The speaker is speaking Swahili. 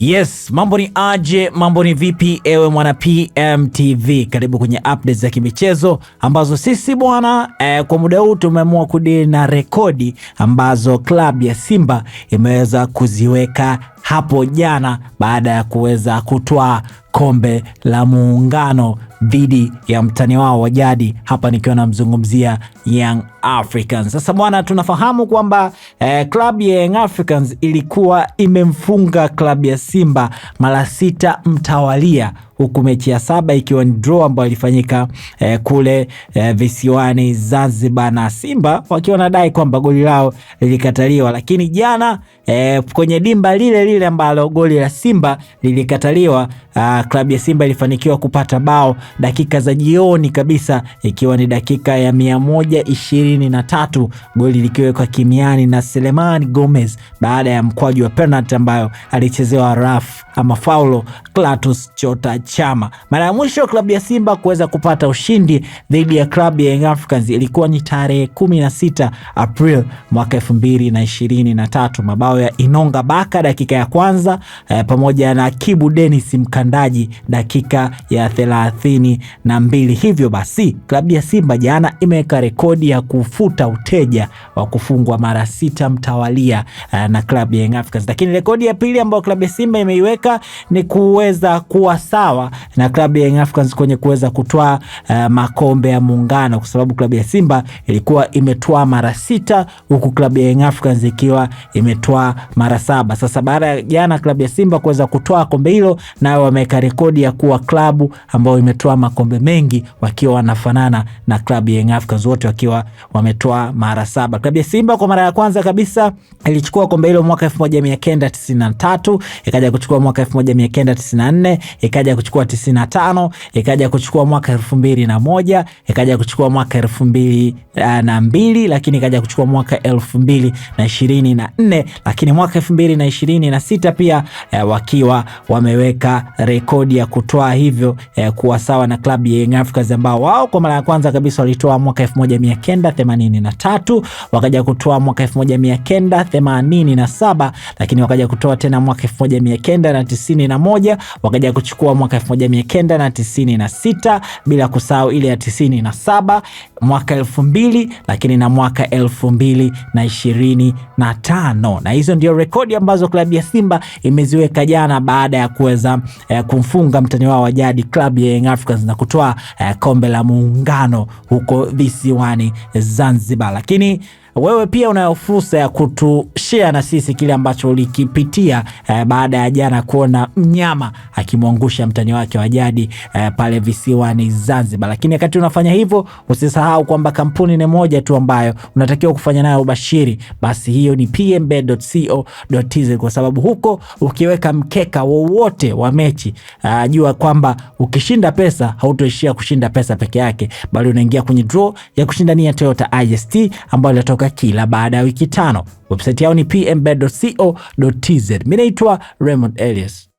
Yes, mambo ni aje, mambo ni vipi ewe mwana PMTV. Karibu kwenye updates za kimichezo ambazo sisi bwana kwa muda huu tumeamua kudili na rekodi ambazo klabu ya Simba imeweza kuziweka hapo jana baada ya kuweza kutoa kombe la Muungano dhidi ya mtani wao wa jadi, hapa nikiwa namzungumzia Young Africans. Sasa bwana, tunafahamu kwamba klabu ya Young Africans ilikuwa imemfunga klabu ya Simba mara 6 mtawalia, huku mechi ya 7 ikiwa ni draw ambayo ilifanyika kule visiwani Zanzibar, na Simba wakiwa wanadai kwamba goli lao lilikataliwa. Lakini jana kwenye dimba lile ambalo goli la Simba lilikataliwa, klabu ya Simba ilifanikiwa kupata bao dakika za jioni kabisa, ikiwa ni dakika ya 123, goli likiwekwa kimiani na Selemani Gomez baada ya mkwaju wa penalty ambayo alichezewa Raf ama Faulo Clatous Chota Chama. Mara ya mwisho klabu ya Simba kuweza kupata ushindi dhidi ya klabu ya Young Africans ilikuwa ni tarehe 16 April mwaka 2023. Mabao ya Inonga Baka dakika ya kwanza pamoja na Kibu Dennis Mkandaji dakika ya 32. Hivyo basi klabu ya Simba jana imeweka rekodi ya kufuta uteja wa kufungwa mara 6 mtawalia na klabu ya Young Africans. Lakini rekodi ya pili ambayo klabu ya Simba imeiweka ni kuweza kuwa sawa na klabu ya Young Africans kwenye kuweza kutoa makombe ya Muungano, kwa sababu klabu ya Simba ilikuwa imetoa mara 6 huku klabu ya Young Africans ikiwa imetoa mara 7. Sasa baada ya jana klabu ya Simba kuweza kutoa kombe hilo, nao wameweka rekodi ya kuwa klabu ambayo imetoa makombe mengi wakiwa wanafanana na klabu ya Young Africans, wote wakiwa wametoa mara 7. Klabu ya Simba kwa mara ya kwanza kabisa ilichukua kombe hilo mwaka 1993, ikaja kuchukua mwaka 1994, ikaja kuchukua 95, ikaja kuchukua mwaka 2001, ikaja kuchukua mwaka 2002, lakini ikaja kuchukua mwaka 2024, lakini mwaka 2026 pia wakiwa wameweka rekodi ya kutoa hivyo kuwa sawa na klabu ya Young Africans ambao wao kwa mara ya kwanza kabisa walitoa mwaka 1983, wakaja kutoa mwaka 1987, lakini wakaja kutoa tena mwaka 1991, wakaja kuchukua mwaka 1996, bila kusahau ile ya 97, mwaka 2000, lakini na mwaka 2025. Na hizo ndio rekodi ambazo klabu ya Simba imeziweka jana baada ya kuweza kumfunga mtani wao wa jadi klabu ya Young Africans na kutoa kombe la Muungano huko visiwani Zanzibar. Lakini wewe pia unayo fursa ya kutushare na sisi kile ambacho ulikipitia baada ya jana kuona mnyama akimwangusha mtani wake wa jadi pale visiwani Zanzibar. Lakini wakati unafanya hivyo, usisahau kwamba kampuni ni moja tu ambayo unatakiwa kufanya nayo ubashiri, basi hiyo ni pmbet.co.tz, kwa sababu huko ukiweka mkeka wowote wa mechi, jua kwamba ukishinda pesa hautoishia kushinda pesa peke yake, bali unaingia kwenye draw ya kushindania Toyota IST ambayo inatoka kila baada ya wiki 5. Website yao ni pmbet.co.tz. Mimi naitwa Raymond Elias.